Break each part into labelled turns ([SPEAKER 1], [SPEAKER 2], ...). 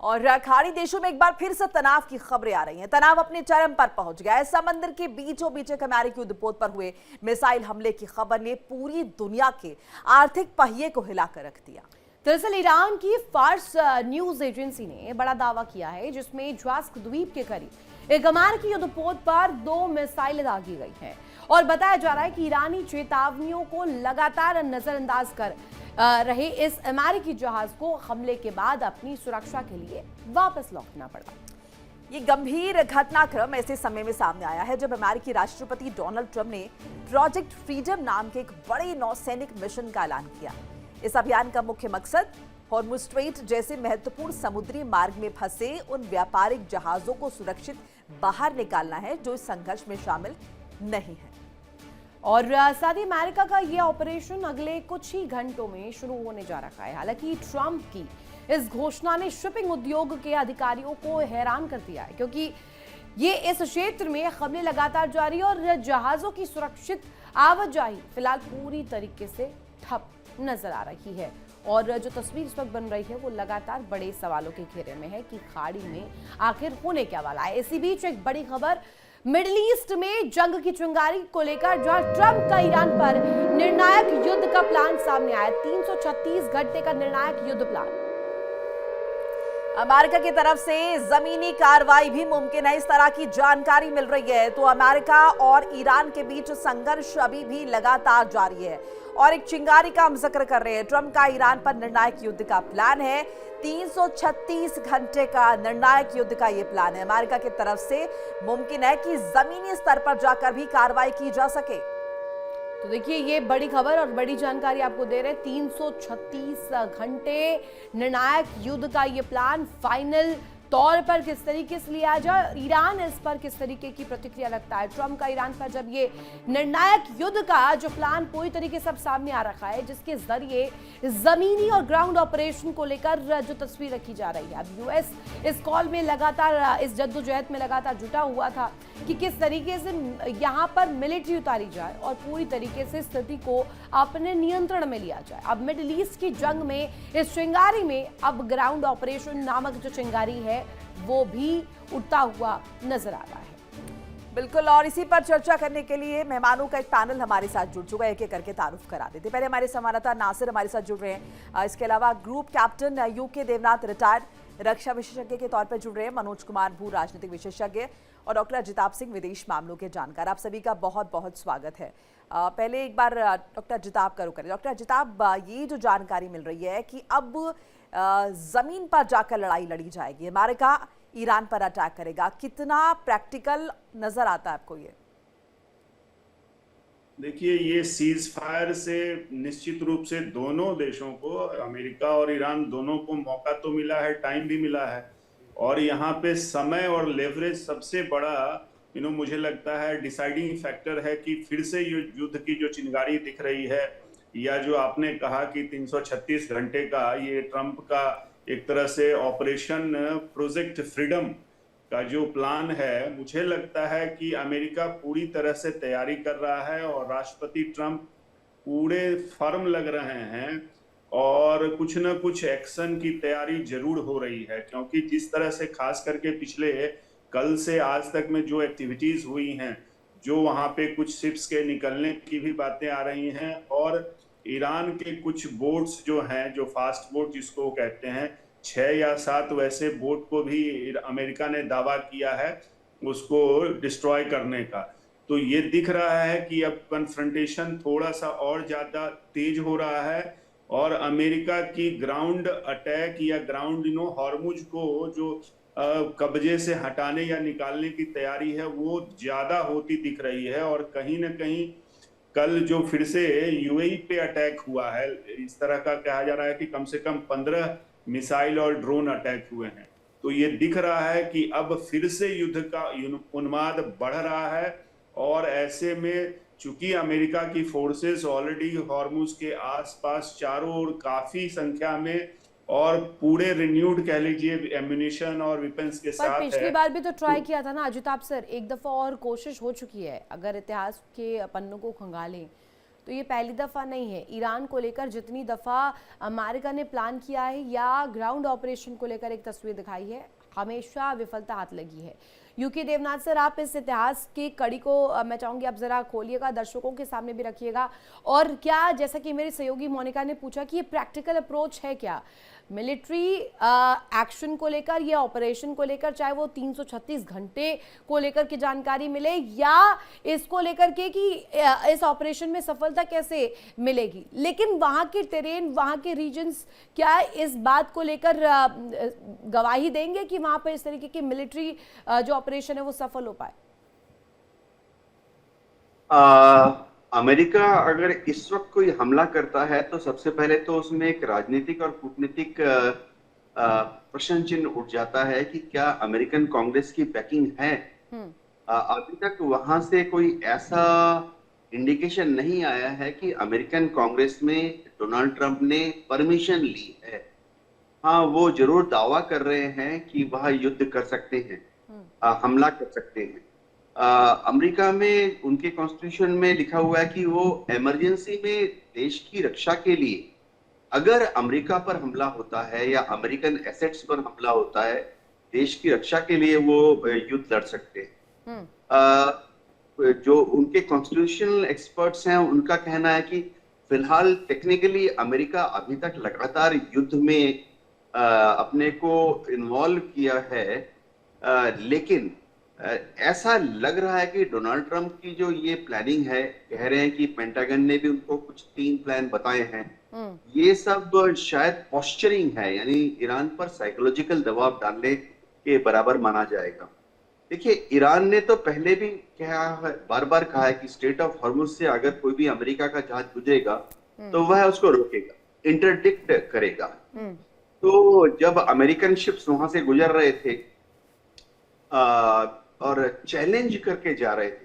[SPEAKER 1] और खाड़ी देशों में एक बार फिर से तनाव की खबरें आ रही हैं। तनाव अपने चरम पर पहुंच गया है। समंदर के बीचों बीच एक अमेरिकी युद्धपोत पर हुए मिसाइल हमले की खबर ने पूरी दुनिया के आर्थिक पहिए को हिलाकर रख दिया।
[SPEAKER 2] दरअसल ईरान की फार्स न्यूज एजेंसी ने बड़ा दावा किया है, जिसमें ज्वास्क द्वीप के करीब एक अमेरिकी युद्धपोत पर 2 मिसाइलें दागी गई हैं और बताया जा रहा है कि ईरानी चेतावनियों को लगातार नजरअंदाज कर रहे इस अमेरिकी जहाज को हमले के बाद अपनी सुरक्षा के लिए वापस लौटना पड़ा।
[SPEAKER 1] ये गंभीर घटनाक्रम ऐसे समय में सामने आया है जब अमेरिकी राष्ट्रपति डोनाल्ड ट्रंप ने प्रोजेक्ट फ्रीडम नाम के एक बड़े नौसैनिक मिशन का ऐलान किया। इस अभियान का मुख्य मकसद हॉर्मुज स्ट्रेट जैसे महत्वपूर्ण समुद्री मार्ग में फंसे उन व्यापारिक जहाजों को सुरक्षित बाहर निकालना है जो इस संघर्ष में शामिल नहीं है।
[SPEAKER 2] और साथ ही अमेरिका का यह ऑपरेशन अगले कुछ ही घंटों में शुरू होने जा रहा है। हालांकि ट्रंप की इस घोषणा ने शिपिंग उद्योग के अधिकारियों को हैरान कर दिया है, क्योंकि ये इस क्षेत्र में हमले लगातार जारी है और जहाजों की सुरक्षित आवाजाही फिलहाल पूरी तरीके से ठप नजर आ रही है। और जो तस्वीर इस वक्त बन रही है वो लगातार बड़े सवालों के घेरे में है कि खाड़ी में आखिर होने क्या वाला है। इसी बीच एक बड़ी खबर मिडिल ईस्ट में जंग की चिंगारी को लेकर, जहां ट्रंप का ईरान पर निर्णायक युद्ध का प्लान सामने आया। 336 घंटे का निर्णायक युद्ध प्लान।
[SPEAKER 1] अमेरिका की तरफ से जमीनी कार्रवाई भी मुमकिन है, इस तरह की जानकारी मिल रही है। तो अमेरिका और ईरान के बीच संघर्ष अभी भी लगातार जारी है और एक चिंगारी का हम जिक्र कर रहे हैं। ट्रंप का ईरान पर निर्णायक युद्ध का प्लान है। 336 घंटे का निर्णायक युद्ध का यह प्लान है। अमेरिका की तरफ से मुमकिन है कि जमीनी स्तर पर जाकर भी कार्रवाई की जा सके।
[SPEAKER 2] तो देखिए, ये बड़ी खबर और बड़ी जानकारी आपको दे रहे हैं। 336 घंटे निर्णायक युद्ध का ये प्लान फाइनल तौर पर किस तरीके से लिया जाए, ईरान इस पर किस तरीके की प्रतिक्रिया रखता है। ट्रंप का ईरान पर जब ये निर्णायक युद्ध का जो प्लान पूरी तरीके से सामने आ रखा है, जिसके जरिए जमीनी और ग्राउंड ऑपरेशन को लेकर जो तस्वीर रखी जा रही है। अब यूएस इस कॉल में लगातार, इस जद्दोजहद में लगातार जुटा हुआ था कि किस तरीके से यहाँ पर मिलिट्री उतारी जाए और पूरी तरीके से स्थिति को अपने नियंत्रण में लिया जाए। अब मिडिल ईस्ट की जंग में, इस चिंगारी में अब ग्राउंड ऑपरेशन नामक जो चिंगारी है वो भी उठता हुआ नजर आ रहा है।
[SPEAKER 1] बिल्कुल, और इसी पर चर्चा करने के लिए मेहमानों का एक पैनल हमारे साथ जुड़ चुका है। एक एक करके तारुफ करा देते। पहले हमारे संवाददाता नासिर हमारे साथ जुड़ रहे हैं। इसके अलावा group captain UK Devnath retired रक्षा विशेषज्ञ के तौर पर जुड़ रहे हैं मनोज कुमार भू, राजनीतिक विशेषज्ञ, और डॉक्टर अजिताभ सिंह, विदेश मामलों के जानकार। आप सभी का बहुत बहुत स्वागत है। पहले एक बार डॉक्टर अजिताभ का रुख करें। डॉक्टर अजिताभ, ये जो जानकारी मिल रही है कि अब जमीन पर जाकर लड़ाई लड़ी जाएगी, अमेरिका ईरान पर अटैक करेगा, कितना प्रैक्टिकल नजर आता है आपको ये?
[SPEAKER 3] देखिए, ये सीज फायर से निश्चित रूप से दोनों देशों को, अमेरिका और ईरान दोनों को मौका तो मिला है, टाइम भी मिला है, और यहाँ पे समय और लेवरेज सबसे बड़ा मुझे लगता है डिसाइडिंग फैक्टर है कि फिर से युद्ध की जो चिंगारी दिख रही है, या जो आपने कहा कि 336 घंटे का ये ट्रंप का एक तरह से ऑपरेशन प्रोजेक्ट फ्रीडम का जो प्लान है, मुझे लगता है कि अमेरिका पूरी तरह से तैयारी कर रहा है और राष्ट्रपति ट्रंप पूरे फर्म लग रहे हैं और कुछ न कुछ एक्शन की तैयारी जरूर हो रही है। क्योंकि जिस तरह से खास करके पिछले कल से आज तक में जो एक्टिविटीज हुई हैं, जो वहां पे कुछ शिप्स के निकलने की भी बातें आ रही हैं, और ईरान के कुछ बोट्स जो हैं, जो फास्ट बोट जिसको कहते हैं, 6 या 7 वैसे बोट को भी अमेरिका ने दावा किया है उसको डिस्ट्रॉय करने का। तो ये दिख रहा है कि अब कन्फ्रंटेशन थोड़ा सा और ज्यादा तेज हो रहा है और अमेरिका की ग्राउंड अटैक या ग्राउंड हॉर्मुज को जो कब्जे से हटाने या निकालने की तैयारी है वो ज्यादा होती दिख रही है। और कहीं ना कहीं कल जो फिर से यूएई पे अटैक हुआ है, इस तरह का कहा जा रहा है कि कम से कम 15 मिसाइल और ड्रोन अटैक हुए हैं। तो ये दिख रहा है कि अब फिर से युद्ध का उन्माद बढ़ रहा है, और ऐसे में चूंकि अमेरिका की फोर्सेस ऑलरेडी हॉर्मुज के आसपास चारों ओर काफी संख्या में और पूरे रिन्यूड कह लीजिए एम्युनिशन और वेपन्स के साथ है।
[SPEAKER 2] पिछली बार भी तो ट्राई किया था ना अजिताभ सर, एक दफा और कोशिश हो चुकी है। अगर इतिहास के पन्नों को खंगालें तो ये पहली दफ़ा नहीं है। ईरान को लेकर जितनी दफ़ा अमेरिका ने प्लान किया है या ग्राउंड ऑपरेशन को लेकर एक तस्वीर दिखाई है, हमेशा विफलता हाथ लगी है। यूके देवनाथ सर, आप इस इतिहास की कड़ी को मैं चाहूँगी आप ज़रा खोलिएगा, दर्शकों के सामने भी रखिएगा। और क्या, जैसा कि मेरी सहयोगी मोनिका ने पूछा कि ये प्रैक्टिकल अप्रोच है क्या मिलिट्री एक्शन को लेकर या ऑपरेशन को लेकर, चाहे वो 336 घंटे को लेकर की जानकारी मिले या इसको लेकर के कि इस ऑपरेशन में सफलता कैसे मिलेगी, लेकिन वहाँ के टेरेन, वहाँ के रीजन्स क्या इस बात को लेकर गवाही देंगे कि वहाँ पर इस तरीके की मिलिट्री जो ऑपरेशन है वो सफल हो पाए?
[SPEAKER 4] अमेरिका अगर इस वक्त कोई हमला करता है तो सबसे पहले तो उसमें एक राजनीतिक और कूटनीतिक प्रश्न चिन्ह उठ जाता है कि क्या अमेरिकन कांग्रेस की बैकिंग है। अभी तक वहां से कोई ऐसा इंडिकेशन नहीं आया है कि अमेरिकन कांग्रेस में डोनाल्ड ट्रंप ने परमिशन ली है। हाँ, वो जरूर दावा कर रहे हैं कि वह युद्ध कर सकते हैं, हमला कर सकते हैं। अमेरिका में उनके कॉन्स्टिट्यूशन में लिखा हुआ है कि वो इमरजेंसी में देश की रक्षा के लिए अगर अमेरिका पर हमला होता है या अमेरिकन एसेट्स पर हमला होता है, देश की रक्षा के लिए वो युद्ध लड़ सकते हैं। जो उनके कॉन्स्टिट्यूशनल एक्सपर्ट्स हैं उनका कहना है कि फिलहाल टेक्निकली अमेरिका अभी तक लगातार युद्ध में अपने को इन्वॉल्व किया है, लेकिन ऐसा लग रहा है कि डोनाल्ड ट्रंप की जो ये प्लानिंग है, कह रहे हैं कि पेंटागन ने भी उनको कुछ 3 प्लान बताए हैं, ये सब शायद पॉस्चरिंग है, यानी ईरान पर साइकोलॉजिकल दबाव डालने के बराबर माना जाएगा। देखिए, ईरान ने तो पहले भी बार बार कहा है कि स्ट्रेट ऑफ हॉर्मुज से अगर कोई भी अमेरिका का जहाज गुजरेगा तो वह उसको रोकेगा, इंटरडिक्ट करेगा। तो जब अमेरिकन शिप्स वहां से गुजर रहे थे और चैलेंज करके जा रहे थे,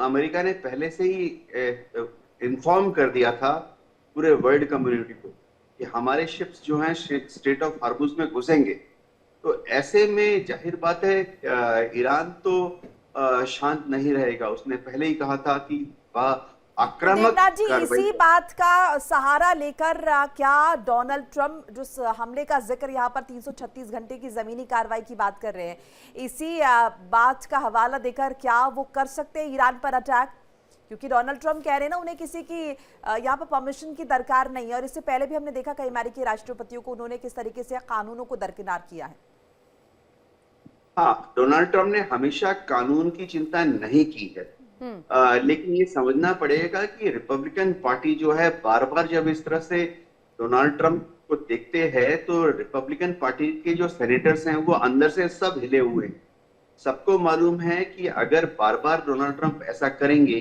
[SPEAKER 4] अमेरिका ने पहले से ही इन्फॉर्म कर दिया था पूरे वर्ल्ड कम्युनिटी को कि हमारे शिप्स जो हैं स्ट्रेट ऑफ हॉर्मुज में घुसेंगे। तो ऐसे में जाहिर बात है ईरान तो शांत नहीं रहेगा। उसने पहले ही कहा था कि वह आक्रामक
[SPEAKER 1] देवनाथ जी, इसी बात का सहारा लेकर क्या डोनाल्ड ट्रंप जो हमले का जिक्र यहाँ पर 336 घंटे की जमीनी कार्रवाई की बात कर रहे हैं, इसी बात का हवाला देकर क्या वो कर सकते हैं ईरान पर अटैक? क्योंकि डोनाल्ड ट्रंप कह रहे हैं ना, उन्हें किसी की यहाँ पर परमिशन की दरकार नहीं है, और इससे पहले भी हमने देखा कई अमेरिकी राष्ट्रपतियों को उन्होंने किस तरीके से कानूनों को दरकिनार किया है।
[SPEAKER 4] हाँ, डोनाल्ड ट्रंप ने हमेशा कानून की चिंता नहीं की है, लेकिन ये समझना पड़ेगा कि रिपब्लिकन पार्टी जो है बार बार जब इस तरह से डोनाल्ड ट्रंप को देखते हैं तो रिपब्लिकन पार्टी के जो सेनेटर्स हैं वो अंदर से सब हिले हुए हैं। सबको मालूम है कि अगर बार बार डोनाल्ड ट्रंप ऐसा करेंगे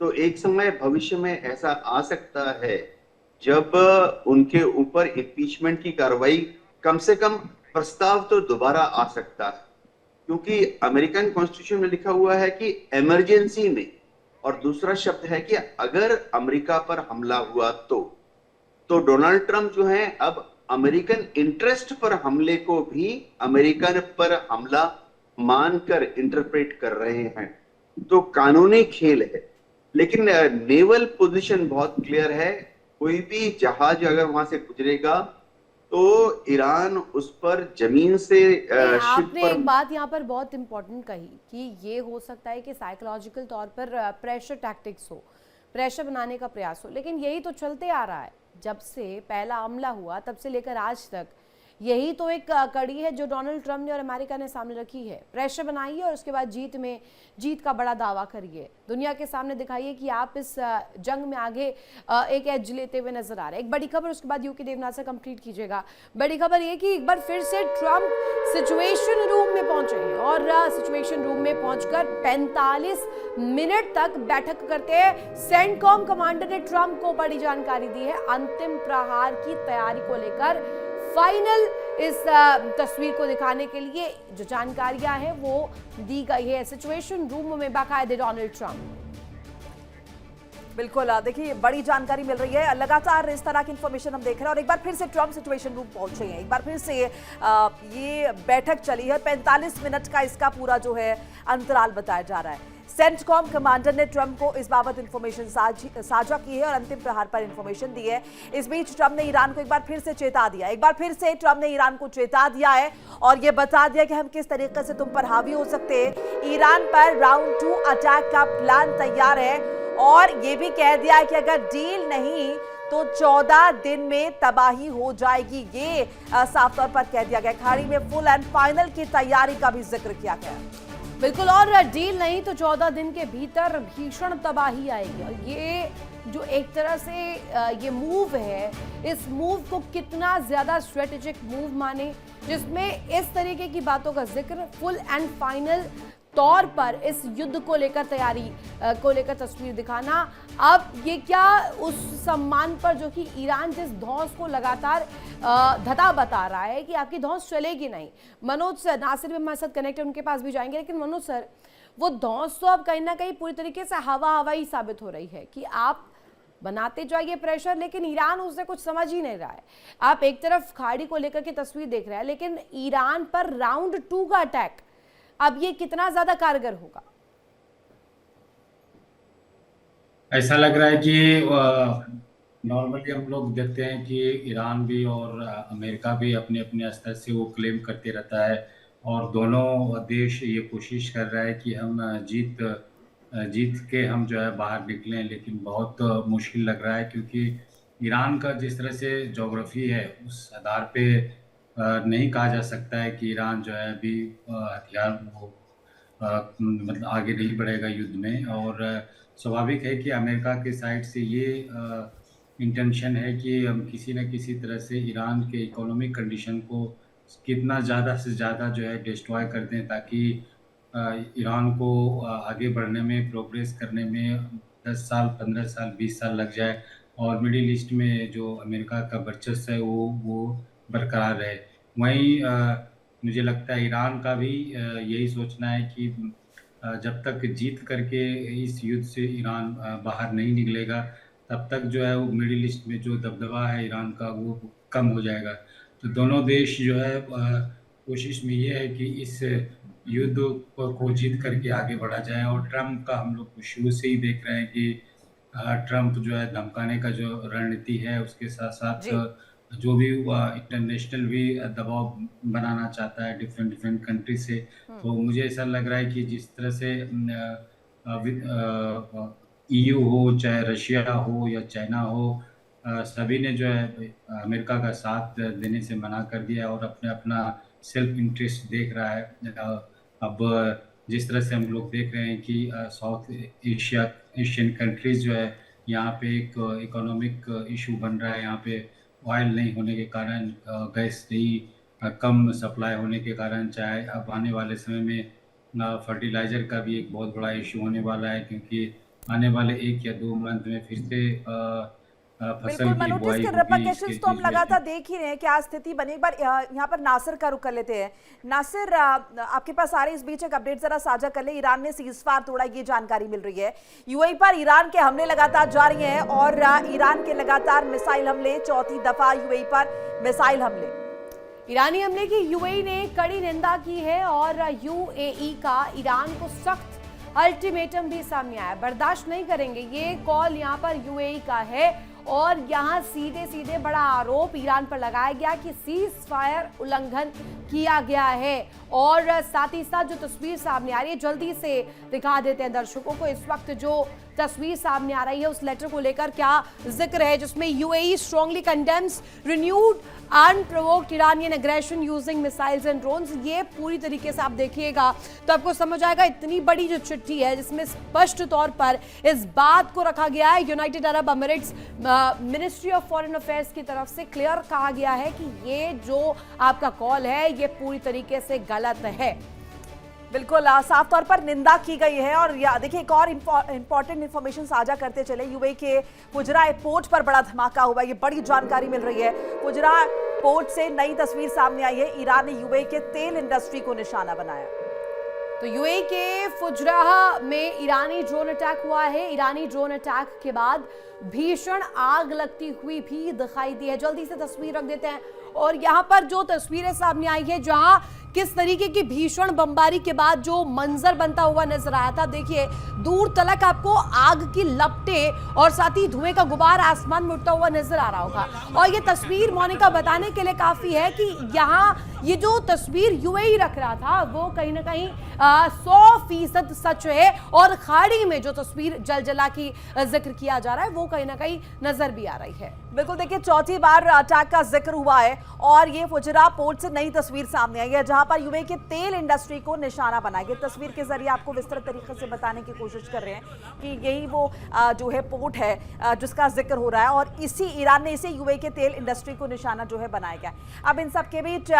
[SPEAKER 4] तो एक समय भविष्य में ऐसा आ सकता है जब उनके ऊपर इम्पीचमेंट की कार्रवाई, कम से कम प्रस्ताव तो दोबारा आ सकता है, क्योंकि अमेरिकन कॉन्स्टिट्यूशन में लिखा हुआ है कि इमरजेंसी में, और दूसरा शब्द है कि अगर अमेरिका पर हमला हुआ तो डोनाल्ड ट्रंप जो है अब अमेरिकन इंटरेस्ट पर हमले को भी अमेरिकन पर हमला मानकर इंटरप्रेट कर रहे हैं। तो कानूनी खेल है, लेकिन नेवल पोजीशन बहुत क्लियर है। कोई भी जहाज अगर वहां से गुजरेगा तो ईरान उस पर जमीन से
[SPEAKER 2] आपने एक बात यहाँ पर बहुत इंपॉर्टेंट कही कि ये हो सकता है कि साइकोलॉजिकल तौर पर प्रेशर टैक्टिक्स हो, प्रेशर बनाने का प्रयास हो, लेकिन यही तो चलते आ रहा है जब से पहला हमला हुआ तब से लेकर आज तक। यही तो एक कड़ी है जो डोनाल्ड ट्रंप ने और अमेरिका ने सामने रखी है। प्रेशर बनाइए और उसके बाद जीत का बड़ा दावा करिए, दुनिया के सामने दिखाइए कि आप इस जंग में आगे एक एज लेते हुए नजर आ रहे हैं। एक बड़ी खबर, उसके बाद यूके देवनाथ से कंप्लीट कीजिएगा। बड़ी खबर ये कि एक बार फिर से ट्रंप सिचुएशन रूम में पहुंचे हैं और सिचुएशन रूम में पहुंचकर 45 मिनट तक बैठक करते हैं। सेंटकॉम कमांडर ने ट्रंप को बड़ी जानकारी दी है अंतिम प्रहार की तैयारी को लेकर। फाइनल इस तस्वीर को दिखाने के लिए जो जानकारियां हैं वो दी गई है सिचुएशन रूम में बाकायदे डोनाल्ड ट्रंप।
[SPEAKER 1] बिल्कुल, देखिए बड़ी जानकारी मिल रही है, लगातार इस तरह की इंफॉर्मेशन हम देख रहे हैं। और एक बार फिर से ट्रंप सिचुएशन रूम पहुंचे हैं, एक बार फिर से ये बैठक चली है। 45 मिनट का इसका पूरा जो है अंतराल बताया जा रहा है। सेंटकॉम कमांडर ने ट्रंप को इस बाबत इंफॉर्मेशन साझा की है और अंतिम प्रहार पर इंफॉर्मेशन दी है। इस बीच ट्रंप ने ईरान को एक बार फिर से चेता दिया, एक बार फिर से ट्रंप ने ईरान को चेता दिया है और यह बता दिया कि हम किस तरीके से तुम पर हावी हो सकते हैं। ईरान पर राउंड 2 अटैक का प्लान तैयार है और यह भी कह दिया है कि अगर डील नहीं तो 14 दिन में तबाही हो जाएगी। ये साफ तौर पर कह दिया गया। खाड़ी में फुल एंड फाइनल की तैयारी का भी जिक्र किया गया।
[SPEAKER 2] बिल्कुल, और डील नहीं तो 14 दिन के भीतर भीषण तबाही आएगी। और ये जो एक तरह से ये मूव है, इस मूव को कितना ज्यादा स्ट्रेटेजिक मूव माने, जिसमें इस तरीके की बातों का जिक्र फुल एंड फाइनल तौर पर इस युद्ध को लेकर तैयारी को लेकर तस्वीर दिखाना। अब ये क्या उस सम्मान पर जो कि ईरान जिस धौंस को लगातार धता बता रहा है कि आपकी धौंस चलेगी नहीं। मनोज सर नासिर भी हमारे साथ कनेक्ट है, उनके पास भी जाएंगे, लेकिन मनोज सर वो धौंस तो अब कहीं ना कहीं पूरी तरीके से हवा ही साबित हो रही है कि आप बनाते जाइए प्रेशर, लेकिन ईरान उससे कुछ समझ ही नहीं रहा है। आप एक तरफ खाड़ी को लेकर के तस्वीर देख रहे हैं, लेकिन ईरान पर राउंड 2 का अटैक अब ये कितना ज्यादा कारगर होगा?
[SPEAKER 5] ऐसा लग रहा है कि नॉर्मली हम लोग देखते हैं कि ईरान भी और अमेरिका भी अपने अपने स्तर से वो क्लेम करते रहता है और दोनों देश ये कोशिश कर रहा है कि हम जीत के हम जो है बाहर निकलें, लेकिन बहुत मुश्किल लग रहा है क्योंकि ईरान का जिस तरह से ज्योग्राफी है उस आधार पे नहीं कहा जा सकता है कि ईरान जो है अभी हथियार मतलब आगे नहीं बढ़ेगा युद्ध में। और स्वाभाविक है कि अमेरिका के साइड से ये इंटेंशन है कि हम किसी न किसी तरह से ईरान के इकोनॉमिक कंडीशन को कितना ज़्यादा से ज़्यादा जो है डिस्ट्रॉय कर दें, ताकि ईरान को आगे बढ़ने में, प्रोग्रेस करने में 10 साल, 15 साल, 20 साल लग जाए और मिडिल ईस्ट में जो अमेरिका का वर्चस्व है वो बरकरार रहे। वहीं मुझे लगता है ईरान का भी यही सोचना है कि जब तक जीत करके इस युद्ध से ईरान बाहर नहीं निकलेगा तब तक जो है वो मिडिल ईस्ट में जो दबदबा है ईरान का वो कम हो जाएगा। तो दोनों देश जो है कोशिश में ये है कि इस युद्ध को जीत करके आगे बढ़ा जाए। और ट्रंप का हम लोग शुरू से ही देख रहे हैं कि ट्रंप जो है धमकाने का जो रणनीति है उसके साथ साथ जो भी इंटरनेशनल भी दबाव बनाना चाहता है डिफरेंट कंट्री से। तो मुझे ऐसा लग रहा है कि जिस तरह से EU हो, चाहे रशिया हो या चाइना हो, सभी ने जो है अमेरिका का साथ देने से मना कर दिया और अपना सेल्फ इंटरेस्ट देख रहा है। अब जिस तरह से हम लोग देख रहे हैं कि साउथ एशियन कंट्रीज जो है यहाँ पे एक इकोनॉमिक इशू बन रहा है। यहाँ पे ऑयल नहीं होने के कारण, गैस नहीं कम सप्लाई होने के कारण, चाहे अब आने वाले समय में फर्टिलाइज़र का भी एक बहुत बड़ा इशू होने वाला है क्योंकि आने वाले 1 या 2 मंथ में फिर से फसल की बुआई होगी।
[SPEAKER 1] तो हम लगातार देख ही रहे हैं क्या स्थिति बनी। एक बार यहाँ पर नासिर का रुख कर लेते हैं। नासिर, आपके पास आ रहे इस बीच एक अपडेट जरा साझा कर ले। ईरान ने सीजफायर तोड़ा, ये जानकारी मिल रही है। यूएई पर ईरान के हमले लगातार जारी हैं और ईरान के लगातार मिसाइल हमले, चौथी दफा यूएई पर मिसाइल हमले।
[SPEAKER 2] ईरानी हमले की यूएई ने कड़ी निंदा की है और यूएई का ईरान को सख्त अल्टीमेटम भी सामने आया। बर्दाश्त नहीं करेंगे, ये कॉल यहाँ पर यूएई का है और यहाँ सीधे बड़ा आरोप ईरान पर लगाया गया कि सीज फायर उल्लंघन किया गया है। और साथ ही साथ जो तस्वीर सामने आ रही है, जल्दी से दिखा देते हैं दर्शकों को। इस वक्त जो तस्वीर सामने आ रही है उस लेटर को लेकर क्या जिक्र है, जिसमें UAE strongly condemns renewed unprovoked Iranian aggression using missiles and drones. ये पूरी तरीके से आप देखिएगा तो आपको समझ आएगा। इतनी बड़ी जो चिट्ठी है जिसमें स्पष्ट तौर पर इस बात को रखा गया है, United Arab Emirates ministry of foreign affairs की तरफ से क्लियर कहा गया है कि ये जो आपका कॉल है ये पूरी तरीके से गलत है।
[SPEAKER 1] बिल्कुल साफ तौर पर निंदा की गई है। और देखिए एक और इंपॉर्टेंट इंफॉर्मेशन साझा करते चले। यूएई के फुजरा पोर्ट पर बड़ा धमाका हुआ, ये बड़ी जानकारी मिल रही है। फुजरा पोर्ट से नई तस्वीर सामने आई है। ईरान ने यूएई के तेल इंडस्ट्री को निशाना बनाया।
[SPEAKER 2] तो यूएई के फुजराह में ईरानी ड्रोन अटैक हुआ है। ईरानी ड्रोन अटैक के बाद भीषण आग लगती हुई भी दिखाई दी है। जल्दी से तस्वीर रख देते हैं और यहाँ पर जो तस्वीरें सामने आई है जहां किस तरीके की भीषण बमबारी के बाद जो मंजर बनता हुआ नजर आया था। देखिए दूर तलक आपको आग की लपटें और साथ ही धुएं का गुबार आसमान में उठता हुआ नजर आ रहा होगा। और ये तस्वीर मोनिका बताने के लिए काफी है कि यहाँ ये जो तस्वीर यूएई रख रहा था वो कहीं ना कहीं 100% सच है, और खाड़ी में जो तस्वीर जलजला की जिक्र किया जा रहा है वो कहीं ना कहीं नजर भी आ रही है।
[SPEAKER 1] बिल्कुल, देखिए चौथी बार अटैक का जिक्र हुआ है और ये फुजरा पोर्ट से नई तस्वीर सामने आई है जहां पर यूएई के तेल इंडस्ट्री को निशाना बनाया गया। तस्वीर के जरिए आपको विस्तृत तरीके से बताने की कोशिश कर रहे हैं कि यही वो जो है पोर्ट है जिसका जिक्र हो रहा है, और इसी ईरान ने इसे यूएई के तेल इंडस्ट्री को निशाना जो है बनाया गया। अब इन सब के बीच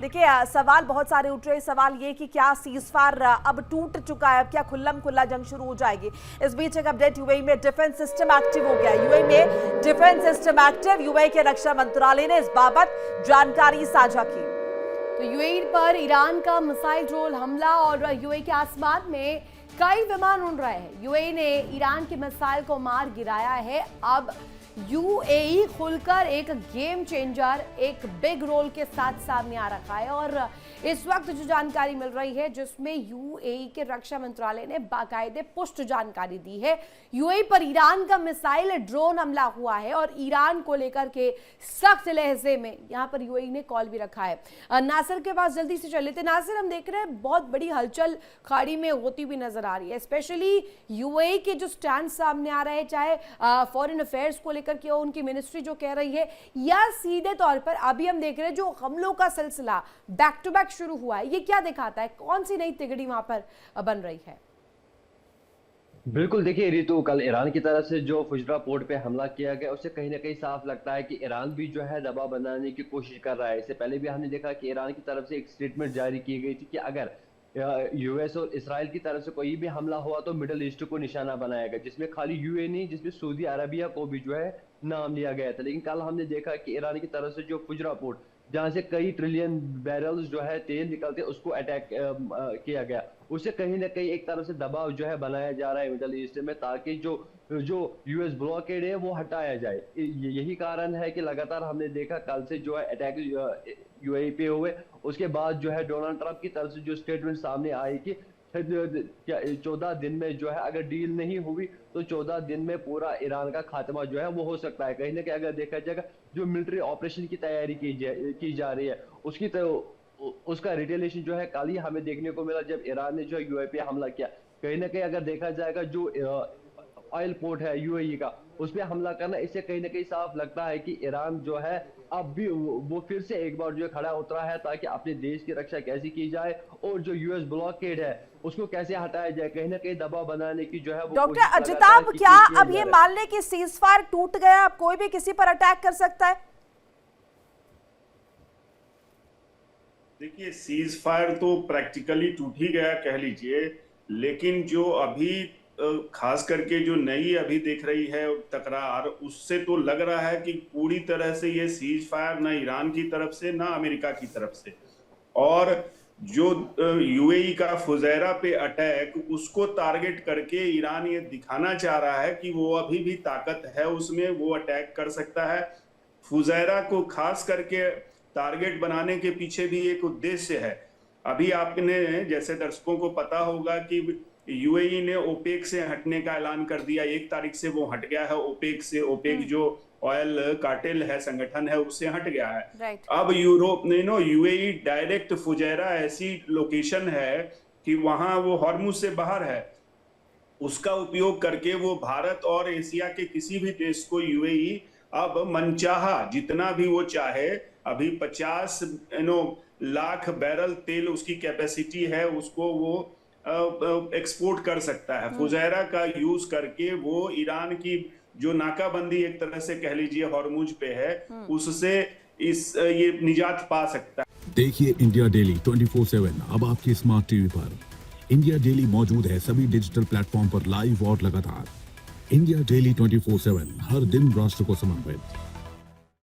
[SPEAKER 1] देखिए सवाल बहुत सारे उठ रहे। सवाल ये कि क्या सीजफायर अब टूट चुका है, अब क्या खुल्लम खुल्ला जंग शुरू हो जाएगी। इस बीच एक अपडेट, यूएई में डिफेंस सिस्टम एक्टिव हो गया। यूएई में डिफेंस सिस्टम एक्टिव, यूएई के रक्षा मंत्रालय ने इस बाबत जानकारी साझा की।
[SPEAKER 2] तो यूएई पर ईरान का मिसाइल ड्रोन हमला और यूएई के आसमान में कई विमान उड़ रहे हैं। यूएई ने ईरान के मिसाइल को मार गिराया है। अब यूएई खुलकर एक गेम चेंजर, एक बिग रोल के साथ सामने आ रखा है। और इस वक्त जो जानकारी मिल रही है जिसमें यूएई के रक्षा मंत्रालय ने बाकायदे पुष्ट जानकारी दी है, यूएई पर ईरान का मिसाइल ड्रोन हमला हुआ है और ईरान को लेकर के सख्त लहजे में यहाँ पर यूएई ने कॉल भी रखा है। नासिर के पास जल्दी से चले थे। नासिर, हम देख रहे हैं बहुत बड़ी हलचल खाड़ी में होती हुई नजर आ रही है, स्पेशली यूएई के जो स्टैंड सामने आ रहे हैं, चाहे फॉरेन अफेयर्स को लेकर के उनकी मिनिस्ट्री जो कह रही है, या सीधे तौर पर अभी हम देख रहे हैं जो हमलों का सिलसिला बैक टू बैक शुरू हुआ है, ये क्या दिखाता है? कौन सी नई तिगड़ी वहां पर बन रही है?
[SPEAKER 6] बिल्कुल, देखिए रितु, कल ईरान की तरफ से जो फुजरा पोर्ट पे हमला किया गया उससे कहीं ना कहीं साफ लगता है कि ईरान भी जो है दबाव बनाने की कोशिश कर रहा है। इससे पहले भी हमने देखा कि ईरान की तरफ से एक स्टेटमेंट जारी की गई थी कि अगर यूएस और इसराइल की तरफ से कोई भी हमला हुआ तो मिडिल ईस्ट को निशाना बनाएगा, जिसमें खाली यूएई नहीं, जिसमें सऊदी अरबिया को भी जो है नाम लिया गया था। लेकिन कल हमने देखा कि ईरान की तरफ से जो फुजरा पोर्ट, जहां से कई ट्रिलियन बैरल्स जो है तेल निकलते, उसको अटैक किया गया। उससे कहीं ना कहीं एक तरफ से दबाव जो है बनाया जा रहा है मिडल ईस्ट में, ताकि जो यूएस ब्लॉकेड है वो हटाया जाए। यही कारण है कि लगातार हमने देखा कल से जो है अटैक यूएई पे हुए। उसके बाद जो है डोनाल्ड ट्रंप की तरफ से जो स्टेटमेंट सामने आई कि 14 दिन में जो है अगर डील नहीं हुई तो 14 दिन में पूरा ईरान का खात्मा जो है वो हो सकता है। कहीं ना कहीं अगर देखा जाएगा जो मिलिट्री ऑपरेशन की तैयारी की जा रही है उसका रिटेलिएशन जो है कल ही हमें देखने को मिला जब ईरान ने जो यूएई पे हमला किया। कहीं ना कहीं अगर देखा जाएगा जो ऑयल पोर्ट है यूएई का, उस पर हमला करना, इससे कहीं ना कहीं साफ लगता है कि ईरान जो है अब भी वो फिर से एक बार जो है खड़ा उतरा है ताकि अपने देश की रक्षा कैसी की जाए और जो यूएस ब्लॉकेड है उसको कैसे हटाया जाए। कहीं ना कहीं दबाव बनाने की जो है वो
[SPEAKER 1] डॉक्टर अजिताभ, क्या अब ये मान ले कि सीजफायर टूट गया, अब कोई भी किसी पर अटैक कर सकता है?
[SPEAKER 3] देखिए, सीज फायर तो प्रैक्टिकली टूट ही गया कह लीजिए, लेकिन जो अभी खास करके जो नई अभी देख रही है तकरार, उससे तो लग रहा है कि पूरी तरह से ये सीज फायर ना ईरान की तरफ से ना अमेरिका की तरफ से, और जो यूएई का फुजैरा पे अटैक, उसको टारगेट करके ईरान ये दिखाना चाह रहा है कि वो अभी भी ताकत है उसमें, वो अटैक कर सकता है। फुजैरा को खास करके टारगेट बनाने के पीछे भी एक उद्देश्य है। अभी आपने, जैसे दर्शकों को पता होगा कि यूएई ने ओपेक से हटने का ऐलान कर दिया, 1 तारीख से वो हट गया है ओपेक से। ओपेक जो ऑयल कार्टेल है, संगठन है, उससे हट गया है। अब यूरोप ने यूएई डायरेक्ट फुजैरा ऐसी लोकेशन है कि वहां वो हॉर्मुज से बाहर है, उसका उपयोग करके वो भारत और एशिया के किसी भी देश को यूएई अब मनचाहा जितना भी वो चाहे, अभी 50 लाख बैरल तेल उसकी कैपेसिटी है, उसको वो एक्सपोर्ट कर सकता है। फुजैरा का यूज करके वो ईरान की जो नाकाबंदी एक तरह से कह लीजिए हॉर्मुज पे है, उससे ये निजात पा सकता है।
[SPEAKER 7] देखिए इंडिया डेली 24/7 अब आपकी स्मार्ट टीवी पर। इंडिया डेली मौजूद है सभी डिजिटल प्लेटफॉर्म पर लाइव और लगातार। इंडिया डेली 24/7 हर दिन राष्ट्र को समर्पित।